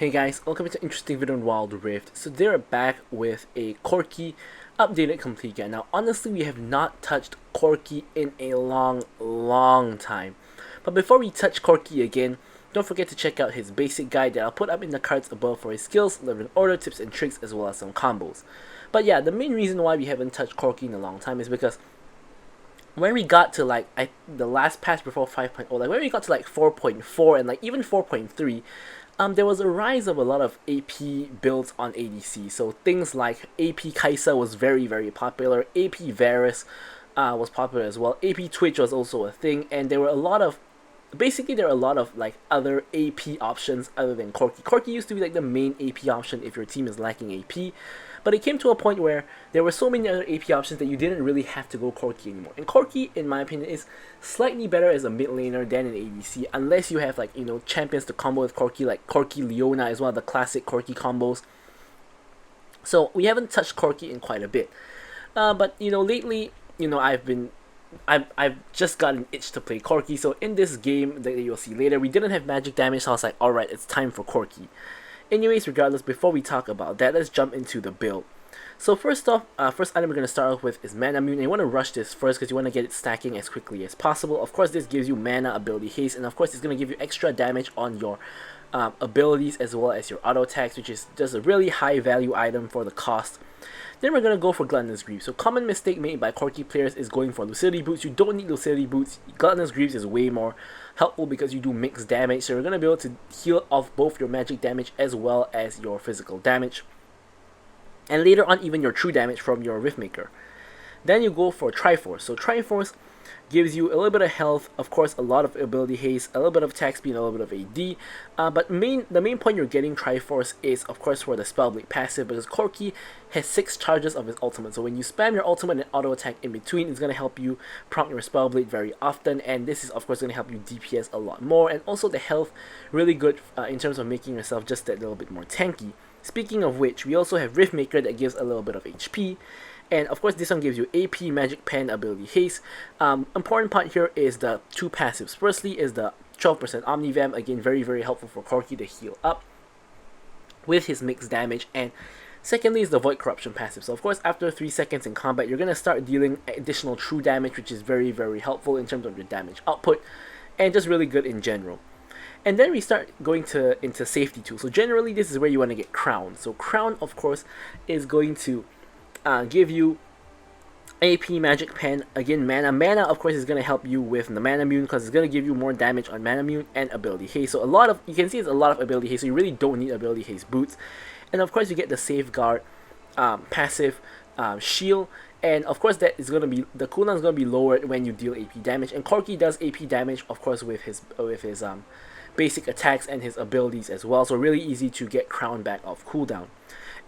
Hey guys, welcome to an interesting video on Wild Rift. So they're back with a Corki updated complete guide. Now honestly we have not touched Corki in a long time. But before we touch Corki again, don't forget to check out his basic guide that I'll put up in the cards above for his skills, living order, tips and tricks, as well as some combos. But yeah, the main reason why we haven't touched Corki in a long time is because when we got to the last patch before 5.0, like when we got to like 4.4 and like even 4.3, there was a rise of a lot of AP builds on ADC. So things like AP Kai'Sa was very popular, AP Varus was popular as well, AP Twitch was also a thing, and there were a lot of like other AP options other than Corki. Corki used to be like the main AP option if your team is lacking AP, but it came to a point where there were so many other AP options that you didn't really have to go Corki anymore. And Corki, in my opinion, is slightly better as a mid laner than an ADC, unless you have like, you know, champions to combo with Corki, like Corki Leona is one of the classic Corki combos. So we haven't touched Corki in quite a bit. But you know, lately, you know, I've just got an itch to play Corki, so in this game that you'll see later, we didn't have magic damage, so I was like, alright, it's time for Corki. Anyways, regardless, before we talk about that, let's jump into the build. So first off, first item we're going to start off with is Mana Mune, and you want to rush this first because you want to get it stacking as quickly as possible. Of course, this gives you mana, ability haste, and of course it's going to give you extra damage on your abilities as well as your auto attacks, which is just a really high value item for the cost. Then we're going to go for Gluttonous Greaves. So common mistake made by Corki players is going for Lucidity Boots. You don't need Lucidity Boots. Gluttonous Greaves is way more helpful because you do mixed damage. So you're going to be able to heal off both your magic damage as well as your physical damage. And later on even your true damage from your Riftmaker. Then you go for Triforce. So Triforce gives you a little bit of health, of course a lot of ability haste, a little bit of attack speed, and a little bit of AD. But the main point you're getting Triforce is of course for the Spellblade passive, because Corki has 6 charges of his ultimate. So when you spam your ultimate and auto attack in between, it's going to help you prompt your Spellblade very often, and this is of course going to help you DPS a lot more, and also the health really good in terms of making yourself just that little bit more tanky. Speaking of which, we also have Riftmaker that gives a little bit of HP. And of course this one gives you AP, Magic Pen, Ability Haste. Important part here is the 2 passives. Firstly is the 12% Omnivam, again very helpful for Corki to heal up with his mixed damage. And secondly is the Void Corruption passive. So of course after 3 seconds in combat you're going to start dealing additional true damage, which is very helpful in terms of your damage output and just really good in general. And then we start going into safety too. So generally this is where you want to get Crown. So Crown of course is going to give you AP, Magic Pen, again mana. Mana of course is going to help you with the Mana Mune because it's going to give you more damage on Mana Mune and Ability Haste. So you can see it's a lot of Ability Haste, so you really don't need Ability Haste boots. And of course you get the Safeguard passive shield, and of course that is going to be, the cooldown is going to be lowered when you deal AP damage. And Corki does AP damage of course with his basic attacks and his abilities as well, so really easy to get Crown back off cooldown.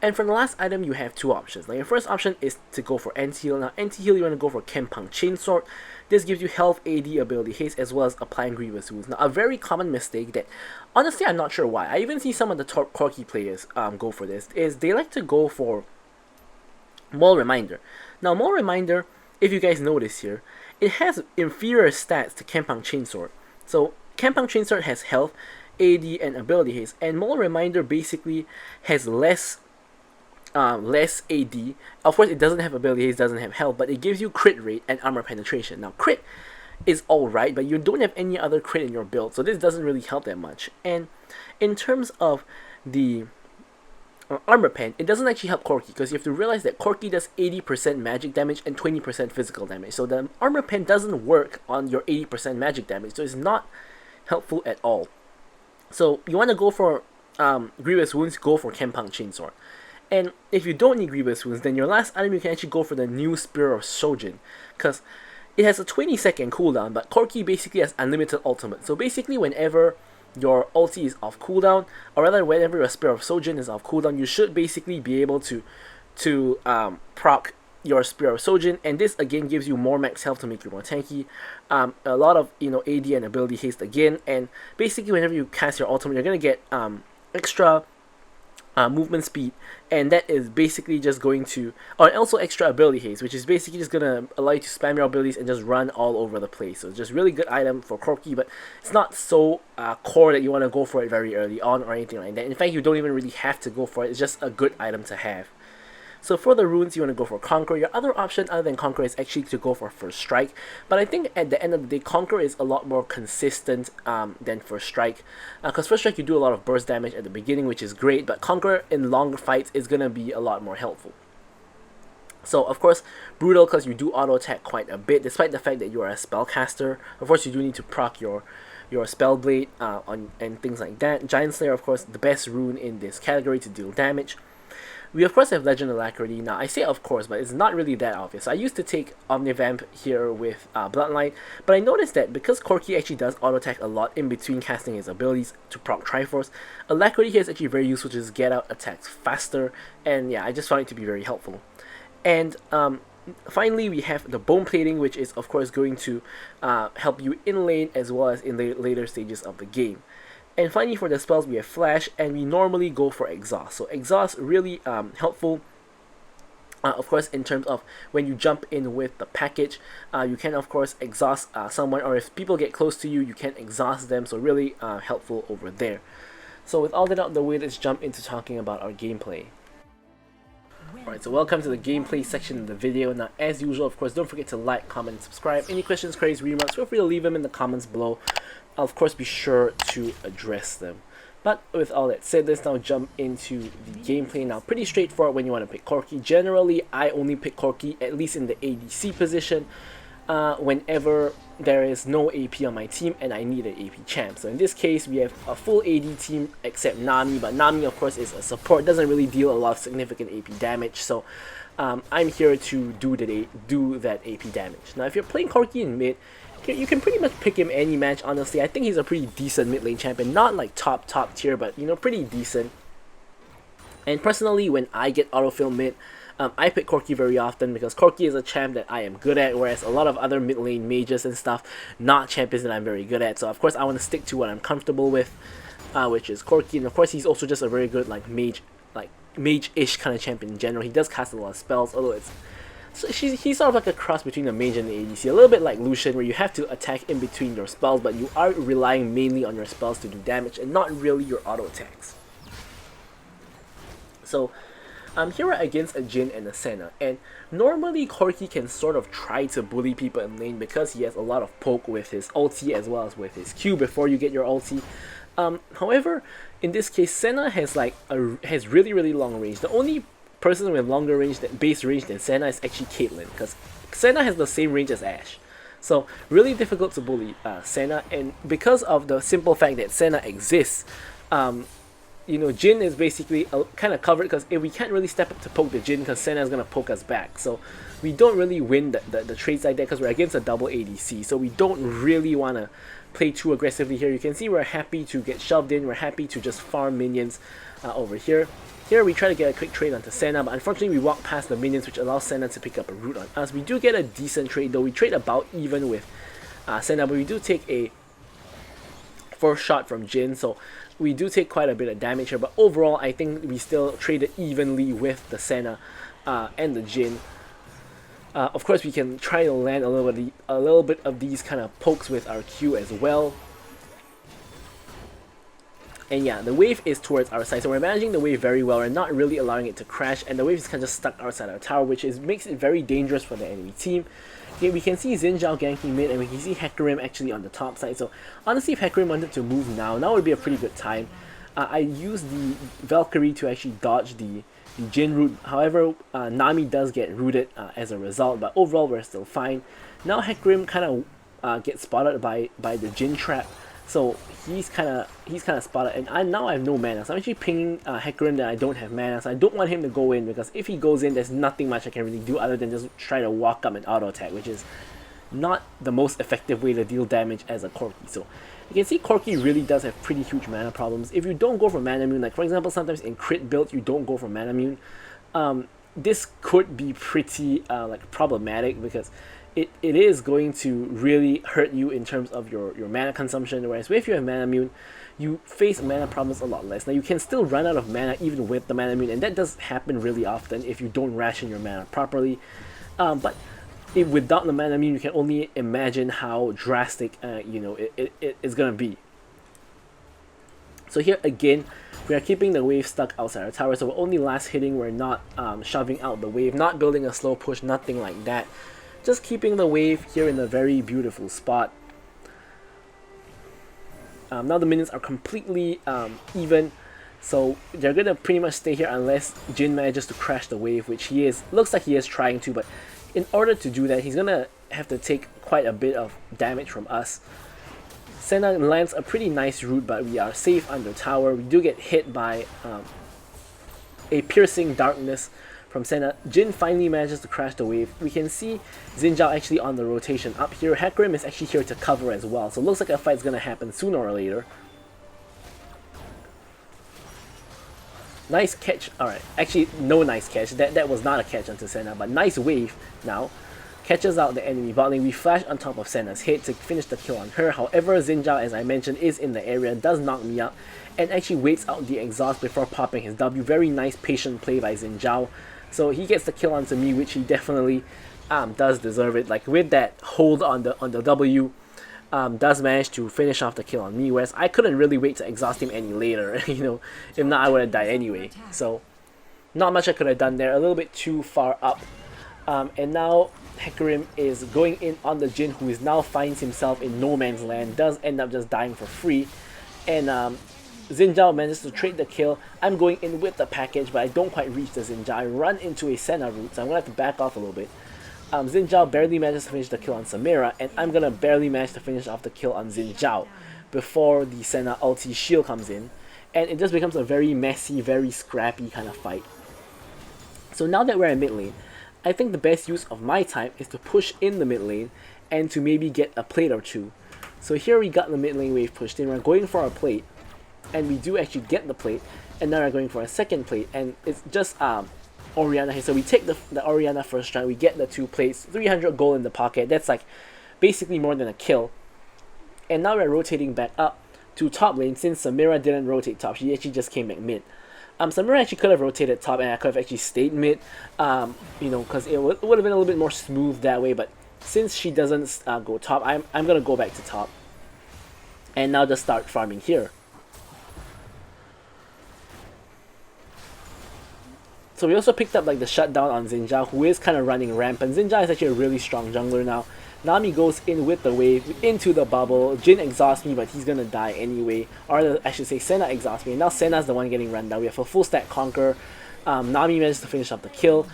And for the last item, you have 2 options. Now, your first option is to go for anti-heal. Now, anti-heal, you want to go for Kempang Chainsword. This gives you health, AD, ability haste, as well as applying Grievous Wounds. Now, a very common mistake that, honestly, I'm not sure why. I even see some of the top Corki players go for this, is they like to go for Maul Reminder. Now, Maul Reminder, if you guys notice here, it has inferior stats to Kempang Chainsword. So, Kempang Chainsword has health, AD, and ability haste, and Maul Reminder basically has less AD. Of course it doesn't have ability haste, doesn't have health, but it gives you crit rate and armor penetration. Now crit is alright, but you don't have any other crit in your build, so this doesn't really help that much. And in terms of the armor pen, it doesn't actually help Corki, because you have to realize that Corki does 80% magic damage and 20% physical damage. So the armor pen doesn't work on your 80% magic damage, so it's not helpful at all. So you want to go for Grievous Wounds, go for Kempang Chainsword. And if you don't need Grievous Wounds, then your last item you can actually go for the new Spear of Shojin, because it has a 20-second cooldown, but Corki basically has unlimited ultimate. So basically whenever your ulti is off cooldown, or rather whenever your Spear of Shojin is off cooldown, you should basically be able to proc your Spear of Shojin, and this again gives you more max health to make you more tanky, a lot of AD and ability haste again, and basically whenever you cast your ultimate you're gonna get extra movement speed, and that is basically just going to, or also extra ability haste, which is basically just gonna allow you to spam your abilities and just run all over the place. So it's just really good item for Corki, but it's not so core that you want to go for it very early on or anything like that. In fact, you don't even really have to go for it. It's just a good item to have. So for the runes, you want to go for Conquer. Your other option other than Conquer is actually to go for First Strike. But I think at the end of the day, Conquer is a lot more consistent than First Strike. Because First Strike, you do a lot of burst damage at the beginning, which is great. But Conquer in longer fights is going to be a lot more helpful. So of course, Brutal, because you do auto attack quite a bit, despite the fact that you are a spellcaster. Of course, you do need to proc your Spellblade and things like that. Giant Slayer, of course, the best rune in this category to deal damage. We of course have Legend Alacrity. Now I say of course, but it's not really that obvious. I used to take Omnivamp here with Bloodline, but I noticed that because Corki actually does auto attack a lot in between casting his abilities to proc Triforce, Alacrity here is actually very useful to just get out attacks faster, and yeah, I just found it to be very helpful. And finally, we have the Bone Plating, which is of course going to help you in lane as well as in the later stages of the game. And finally, for the spells, we have Flash, and we normally go for Exhaust. So Exhaust really helpful, of course, in terms of when you jump in with the package. You can, of course, exhaust someone, or if people get close to you, you can exhaust them. So really helpful over there. So with all that out of the way, let's jump into talking about our gameplay. Alright, so welcome to the gameplay section of the video. Now, as usual, of course, don't forget to like, comment, and subscribe. Any questions, queries, remarks, feel free to leave them in the comments below. I'll of course be sure to address them. But with all that said, let's now jump into the gameplay. Now, pretty straightforward when you want to pick Corki. Generally, I only pick Corki, at least in the ADC position, whenever there is no AP on my team and I need an AP champ. So in this case, we have a full AD team except Nami, but Nami of course is a support, doesn't really deal a lot of significant AP damage, so I'm here to do that AP damage. Now if you're playing Corki in mid, you can pretty much pick him any match, honestly. I think he's a pretty decent mid lane champion, not like top tier, but you know, pretty decent. And personally, when I get autofill mid, I pick Corki very often because Corki is a champ that I am good at, whereas a lot of other mid lane mages and stuff, not champions that I'm very good at. So of course I want to stick to what I'm comfortable with, which is Corki. And of course he's also just a very good mage-ish kind of champion in general. He does cast a lot of spells, although he's sort of like a cross between the mage and the ADC, a little bit like Lucian, where you have to attack in between your spells, but you are relying mainly on your spells to do damage and not really your auto attacks. So here we're against a Jhin and a Senna, and normally Corki can sort of try to bully people in lane because he has a lot of poke with his ulti as well as with his Q before you get your ulti. However, in this case, Senna has has really long range. The only person with longer range base range than Senna is actually Caitlyn, because Senna has the same range as Ashe. So really difficult to bully Senna, and because of the simple fact that Senna exists, you know, Jhin is basically kind of covered, because if we can't really step up to poke the Jhin, because Senna is going to poke us back. So we don't really win the trades like that because we're against a double ADC. So we don't really want to play too aggressively here. You can see we're happy to get shoved in. We're happy to just farm minions over here. Here we try to get a quick trade onto Senna, but unfortunately we walk past the minions, which allows Senna to pick up a root on us. We do get a decent trade though. We trade about even with Senna, but we do take a first shot from Jhin, so we do take quite a bit of damage here, but overall I think we still traded evenly with the Senna and the Jhin. Of course we can try to land a little bit of these kind of pokes with our Q as well. And yeah, the wave is towards our side, so we're managing the wave very well. We're not really allowing it to crash, and the wave is kind of just stuck outside our tower, which makes it very dangerous for the enemy team. Okay, we can see Xin Zhao ganking mid, and we can see Hecarim actually on the top side. So honestly, if Hecarim wanted to move now would be a pretty good time. I used the Valkyrie to actually dodge the Jhin root. However, Nami does get rooted as a result, but overall we're still fine. Now Hecarim kind of gets spotted by the Jhin trap. So he's kind of spotted, and I have no mana. So I'm actually pinging Hecarim that I don't have mana. So I don't want him to go in, because if he goes in, there's nothing much I can really do other than just try to walk up and auto attack, which is not the most effective way to deal damage as a Corki. So you can see Corki really does have pretty huge mana problems. If you don't go for Mana Mune, like for example, sometimes in crit build you don't go for Mana Mune, this could be pretty problematic, because it is going to really hurt you in terms of your mana consumption. Whereas if you have Mana Mune, you face mana problems a lot less. Now you can still run out of mana even with the mana mune, and that does happen really often if you don't ration your mana properly. But without the mana mune, you can only imagine how drastic it is gonna be. So here again, we are keeping the wave stuck outside our tower, so we're only last hitting, we're not shoving out the wave, not building a slow push, nothing like that. Just keeping the wave here in a very beautiful spot. Now the minions are completely even, so they're gonna pretty much stay here unless Jin manages to crash the wave, which he is, looks like he is trying to, but in order to do that, he's gonna have to take quite a bit of damage from us. Senna lands a pretty nice root, but we are safe under tower. We do get hit by a piercing darkness from Senna. Jin finally manages to crash the wave. We can see Xin Zhao actually on the rotation up here. Hecarim is actually here to cover as well, so it looks like a fight's gonna happen sooner or later. Nice catch. Alright, actually no nice catch. That was not a catch onto Senna, but nice wave now. Catches out the enemy bot lane. We flash on top of Senna's head to finish the kill on her. However, Xin Zhao, as I mentioned, is in the area, does knock me out, and actually waits out the exhaust before popping his W. Very nice patient play by Xin Zhao. So he gets the kill onto me, which he definitely does deserve it. Like with that hold on the W, does manage to finish off the kill on me, whereas I couldn't really wait to exhaust him any later. If not, I would have died anyway. So not much I could have done there. A little bit too far up. And now Hecarim is going in on the Jin, who is now finds himself in no man's land, does end up just dying for free, and Xin Zhao manages to trade the kill. I'm going in with the package, but I don't quite reach the Xin Zhao. I run into a Senna root, so I'm going to have to back off a little bit. Xin Zhao barely manages to finish the kill on Samira, and I'm going to barely manage to finish off the kill on Xin Zhao before the Senna ulti shield comes in, and it just becomes a very messy, very scrappy kind of fight. So now that we're in mid lane, I think the best use of my time is to push in the mid lane and to maybe get a plate or two. So here we got the mid lane wave pushed in, we're going for our plate, and we do actually get the plate, and now we're going for a second plate, and it's just Orianna here. So we take the Orianna first round, we get the 2 plates, 300 gold in the pocket, that's like basically more than a kill. And now we're rotating back up to top lane since Samira didn't rotate top, she actually just came back mid. Samira actually could have rotated top, and I could have actually stayed mid, because it would have been a little bit more smooth that way, but since she doesn't go top, I'm going to go back to top, and now just start farming here. So we also picked up like the shutdown on Xin Zhao, who is kind of running rampant. Xin Zhao is actually a really strong jungler now. Nami goes in with the wave, into the bubble. Jin exhausts me, but he's gonna die anyway. Or I should say Senna exhausts me, and now Senna's the one getting run down. We have a full stack conquer. Nami manages to finish up the kill.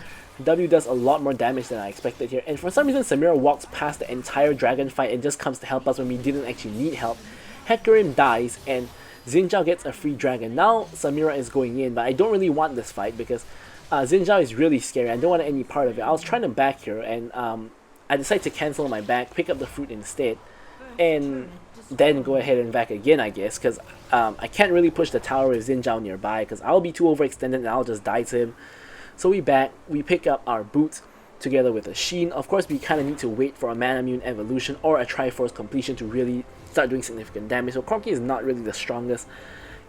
W does a lot more damage than I expected here, and for some reason Samira walks past the entire dragon fight and just comes to help us when we didn't actually need help. Hecarim dies, and Xin Zhao gets a free dragon. Now Samira is going in, but I don't really want this fight because Xin Zhao is really scary. I don't want any part of it. I was trying to back here, and I decided to cancel my back, pick up the fruit instead, and then go ahead and back again, I guess, because I can't really push the tower with Xin Zhao nearby, because I'll be too overextended and I'll just die to him. So we back, we pick up our boots together with a Sheen. Of course, we kind of need to wait for a Mana Mune evolution or a Triforce completion to really start doing significant damage. So Corki is not really the strongest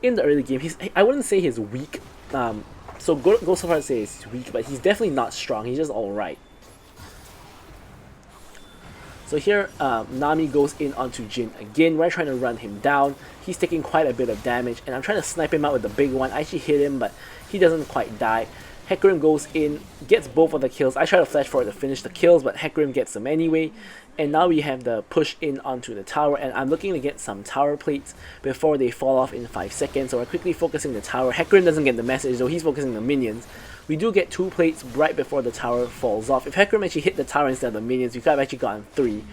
in the early game. I wouldn't say he's weak, so go so far as to say he's weak, but he's definitely not strong, he's just alright. So here, Nami goes in onto Jin again. We're trying to run him down. He's taking quite a bit of damage, and I'm trying to snipe him out with the big one. I actually hit him, but he doesn't quite die. Hecarim goes in, gets both of the kills. I try to flash forward to finish the kills, but Hecarim gets them anyway. And now we have the push in onto the tower, and I'm looking to get some tower plates before they fall off in 5 seconds. So we're quickly focusing the tower. Hecarim doesn't get the message, though he's focusing the minions. We do get 2 plates right before the tower falls off. If Hecarim actually hit the tower instead of the minions, we could have actually gotten 3.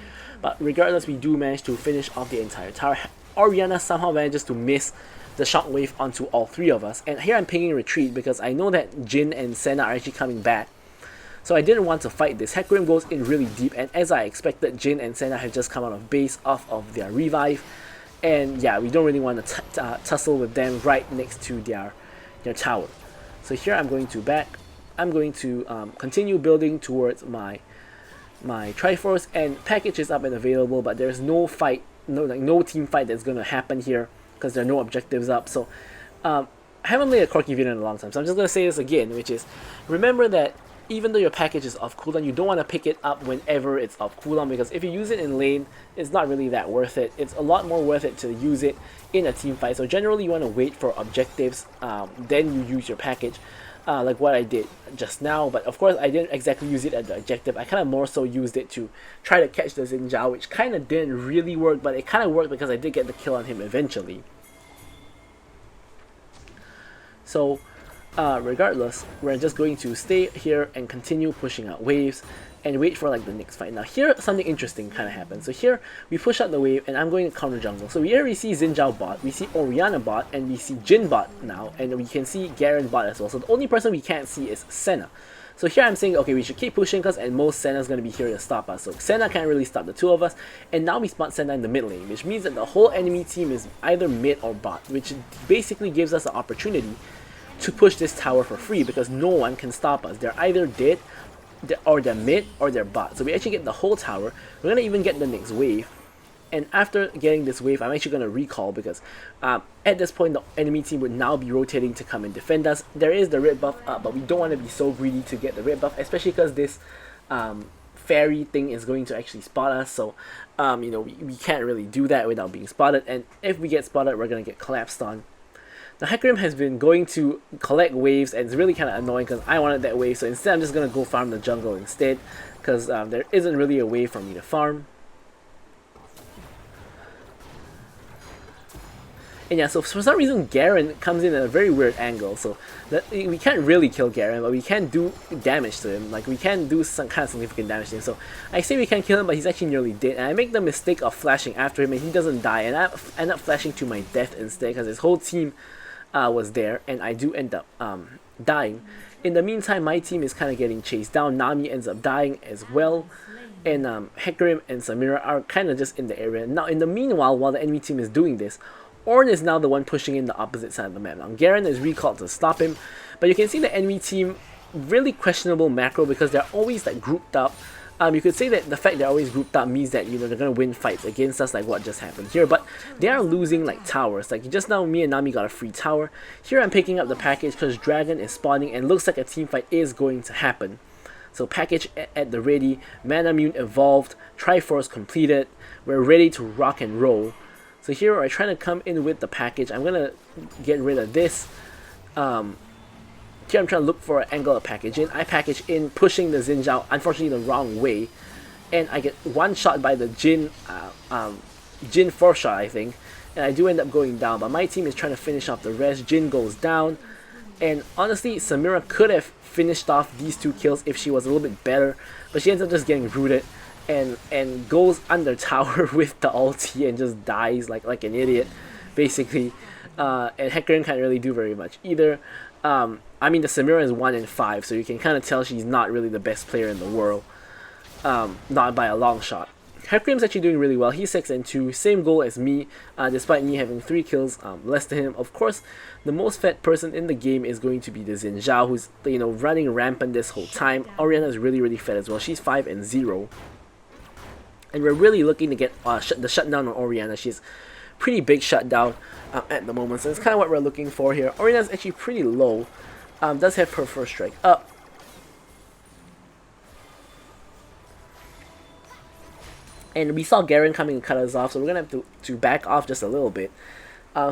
But regardless, we do manage to finish off the entire tower. Orianna somehow manages to miss the shockwave onto all 3 of us. And here I'm pinging retreat because I know that Jin and Senna are actually coming back. So I didn't want to fight this. Hecarim goes in really deep, and as I expected, Jin and Senna have just come out of base off of their revive. And yeah, we don't really want to tussle with them right next to their tower. So here I'm going to back. I'm going to continue building towards my Triforce, and package is up and available, but there's no fight, no team fight that's going to happen here. because there are no objectives up. So I haven't played a Corki video in a long time, so I'm just going to say this again, which is, remember that even though your package is off cooldown, you don't want to pick it up whenever it's off cooldown, because if you use it in lane, it's not really that worth it. It's a lot more worth it to use it in a team fight. So generally you want to wait for objectives, then you use your package, like what I did just now. But of course I didn't exactly use it at the objective. I kind of more so used it to try to catch the Xin Zhao, which kind of didn't really work, but it kind of worked because I did get the kill on him eventually. So regardless, we're just going to stay here and continue pushing out waves and wait for like the next fight. Now here something interesting kind of happens. So here we push out the wave and I'm going to counter jungle. So here we see Xin Zhao bot, we see Orianna bot, and we see Jin bot now, and we can see Garen bot as well. So the only person we can't see is Senna. So here I'm saying, okay, we should keep pushing because at most Senna's going to be here to stop us. So Senna can't really stop the two of us, and now we spot Senna in the mid lane, which means that the whole enemy team is either mid or bot, which basically gives us the opportunity to push this tower for free because no one can stop us. They're either dead, or they're mid, or they're bot. So we actually get the whole tower. We're gonna even get the next wave, and after getting this wave, I'm actually gonna recall because at this point the enemy team would now be rotating to come and defend us. There is the red buff up, but we don't want to be so greedy to get the red buff, especially because this fairy thing is going to actually spot us. So you know, we can't really do that without being spotted, and if we get spotted, we're gonna get collapsed on. Now Hecarim has been going to collect waves, and it's really kind of annoying because I wanted that wave, so instead I'm just going to go farm the jungle instead, because there isn't really a way for me to farm. And yeah, so for some reason Garen comes in at a very weird angle, so that we can't really kill Garen, but we can do damage to him. Like, we can do some kind of significant damage to him. So I say we can kill him, but he's actually nearly dead, and I make the mistake of flashing after him and he doesn't die, and I end up flashing to my death instead because his whole team was there, and I do end up dying. In the meantime, my team is kind of getting chased down. Nami ends up dying as well, and Hecarim and Samira are kind of just in the area. Now in the meanwhile, while the enemy team is doing this, Ornn is now the one pushing in the opposite side of the map. Now Garen is recalled to stop him, but you can see the enemy team, really questionable macro because they're always like grouped up. You could say that the fact they're always grouped up means that, you know, they're gonna win fights against us, like what just happened here, but they are losing like towers. Like just now, me and Nami got a free tower. Here I'm picking up the package because Dragon is spawning and looks like a team fight is going to happen. So package at the ready, Manamune evolved, Triforce completed, we're ready to rock and roll. So here we're trying to come in with the package. I'm gonna get rid of this. Here I'm trying to look for an angle of package in. I package in, pushing the Xin Zhao, unfortunately the wrong way, and I get one shot by the Jin 4 shot, I think, and I do end up going down, but my team is trying to finish off the rest. Jin goes down, and honestly Samira could have finished off these two kills if she was a little bit better, but she ends up just getting rooted and goes under tower with the ulti and just dies like an idiot, basically. And Hecarim can't really do very much either. I mean, the Samira is 1 in 5, so you can kind of tell she's not really the best player in the world. Not by a long shot. Hecarim's actually doing really well. He's 6 and 2, same goal as me, despite me having 3 kills less than him. Of course, the most fed person in the game is going to be the Xin Zhao, who's, you know, running rampant this whole time. Orianna is really fed as well. She's 5 and 0. And we're really looking to get the shutdown on Orianna. She's pretty big shutdown at the moment, so it's kind of what we're looking for here. Orianna's actually pretty low. Does have her first strike up. And we saw Garen coming and cut us off, so we're going to have to back off just a little bit.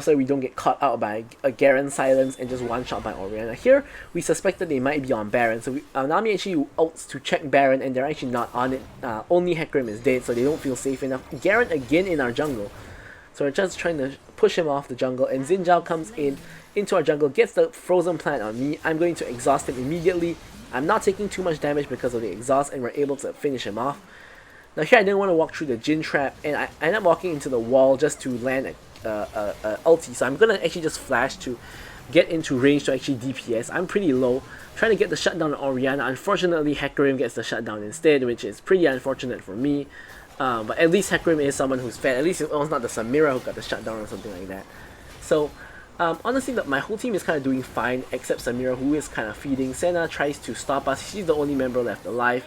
So we don't get caught out by a Garen silence and just one shot by Orianna. Here, we suspect that they might be on Baron, so Nami actually ults to check Baron, and they're actually not on it. Only Hecarim is dead, so they don't feel safe enough. Garen again in our jungle. So we're just trying to push him off the jungle, and Xin Zhao comes into our jungle, gets the frozen plant on me. I'm going to exhaust him immediately. I'm not taking too much damage because of the exhaust, and we're able to finish him off. Now here I didn't want to walk through the Jin trap, and I ended up walking into the wall just to land a ulti. So I'm going to actually just flash to get into range to actually DPS. I'm pretty low, trying to get the shutdown on Orianna. Unfortunately, Hecarim gets the shutdown instead, which is pretty unfortunate for me. But at least Hecarim is someone who's fed. At least it was not the Samira who got the shutdown or something like that. So honestly, my whole team is kind of doing fine, except Samira, who is kind of feeding. Senna tries to stop us. She's the only member left alive.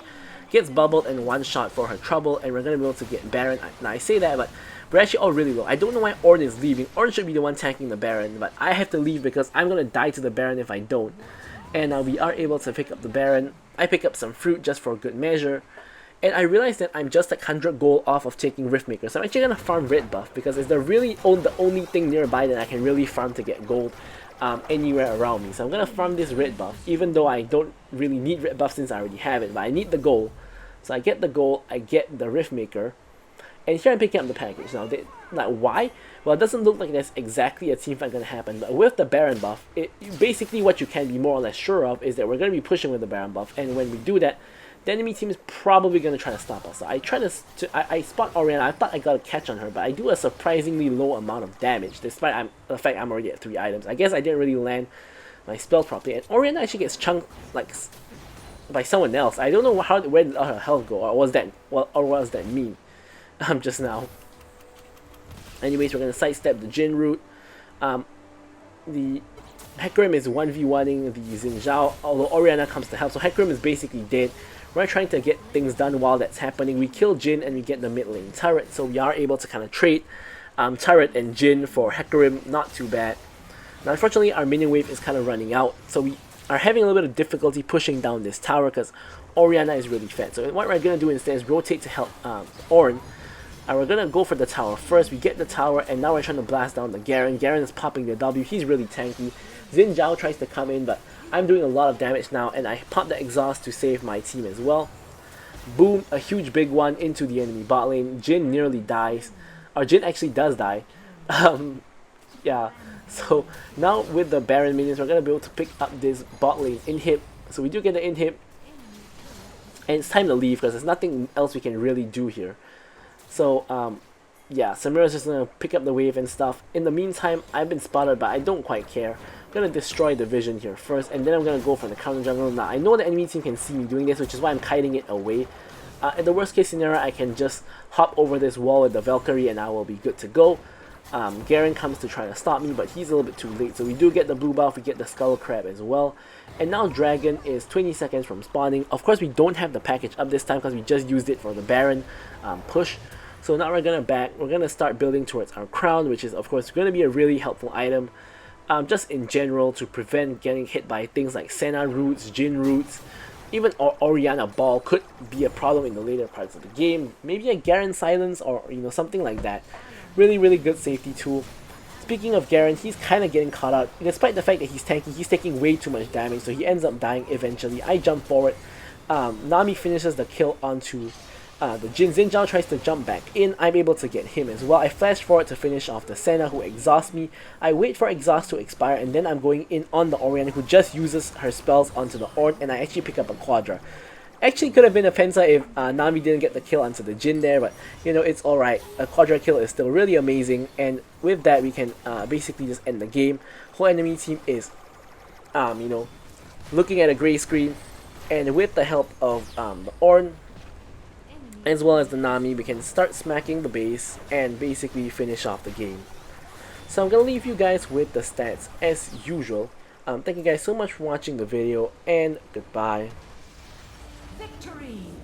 Gets bubbled and one shot for her trouble, and we're going to be able to get Baron. Now I say that, but We're actually all really low. I don't know why Ornn is leaving. Ornn should be the one tanking the Baron, but I have to leave because I'm gonna die to the Baron if I don't. And we are able to pick up the Baron. I pick up some fruit just for good measure. And I realized that I'm just like 100 gold off of taking Riftmaker. So I'm actually gonna farm red buff because it's the only thing nearby that I can really farm to get gold anywhere around me. So I'm gonna farm this red buff, even though I don't really need red buff since I already have it, but I need the gold. So I get the gold, I get the Riftmaker, and here I'm picking up the package. Now, why? Well, it doesn't look like there's exactly a team fight gonna happen, but with the Baron buff, basically what you can be more or less sure of is that we're gonna be pushing with the Baron buff, and when we do that, the enemy team is probably going to try to stop us. So I spot Orianna. I thought I got a catch on her, but I do a surprisingly low amount of damage, despite the fact I'm already at 3 items. I guess I didn't really land my spells properly, and Orianna actually gets chunked like by someone else. I don't know where did all her health go, or was that me? Just now. Anyways, we're going to sidestep the Jin route. The Hecarim is 1v1ing the Xin Zhao, although Orianna comes to help, so Hecarim is basically dead. We're trying to get things done while that's happening. We kill Jin and we get the mid lane turret, so we are able to kind of trade turret and Jin for Hecarim. Not too bad. Now, unfortunately, our minion wave is kind of running out, so we are having a little bit of difficulty pushing down this tower because Orianna is really fed. So what we're going to do instead is rotate to help Ornn. We're going to go for the tower first. We get the tower, and now we're trying to blast down the Garen. Garen is popping the W. He's really tanky. Xin Zhao tries to come in, but I'm doing a lot of damage now, and I pop the exhaust to save my team as well. Boom, a huge big one into the enemy bot lane. Jin nearly dies. Or Jin actually does die. Yeah, so now with the Baron minions, we're going to be able to pick up this bot lane inhib. So we do get the inhib, and it's time to leave because there's nothing else we can really do here. So, yeah, Samira's just going to pick up the wave and stuff. In the meantime, I've been spotted, but I don't quite care. I'm going to destroy the vision here first, and then I'm going to go for the counter jungle. Now, I know the enemy team can see me doing this, which is why I'm kiting it away. In the worst case scenario, I can just hop over this wall with the Valkyrie, and I will be good to go. Garen comes to try to stop me, but he's a little bit too late. So we do get the blue buff, we get the Skull Crab as well. And now Dragon is 20 seconds from spawning. Of course, we don't have the package up this time because we just used it for the Baron push. So now we're going to start building towards our crown, which is of course going to be a really helpful item. Just in general to prevent getting hit by things like Senna roots, Jin roots, even Orianna Ball could be a problem in the later parts of the game. Maybe a Garen Silence or something like that. Really good safety tool. Speaking of Garen, he's kind of getting caught out. Despite the fact that he's tanky, he's taking way too much damage, so he ends up dying eventually. I jump forward. Nami finishes the kill onto the Jin. Xin Zhao tries to jump back in. I'm able to get him as well. I flash forward to finish off the Senna who exhausts me. I wait for exhaust to expire, and then I'm going in on the Orianna who just uses her spells onto the Ornn, and I actually pick up a Quadra. Actually could have been a Pensa if Nami didn't get the kill onto the Jin there, but it's alright. A Quadra kill is still really amazing, and with that we can basically just end the game. Whole enemy team is looking at a grey screen, and with the help of the Ornn as well as the Nami, we can start smacking the base and basically finish off the game. So I'm going to leave you guys with the stats as usual. Thank you guys so much for watching the video, and goodbye. Victory!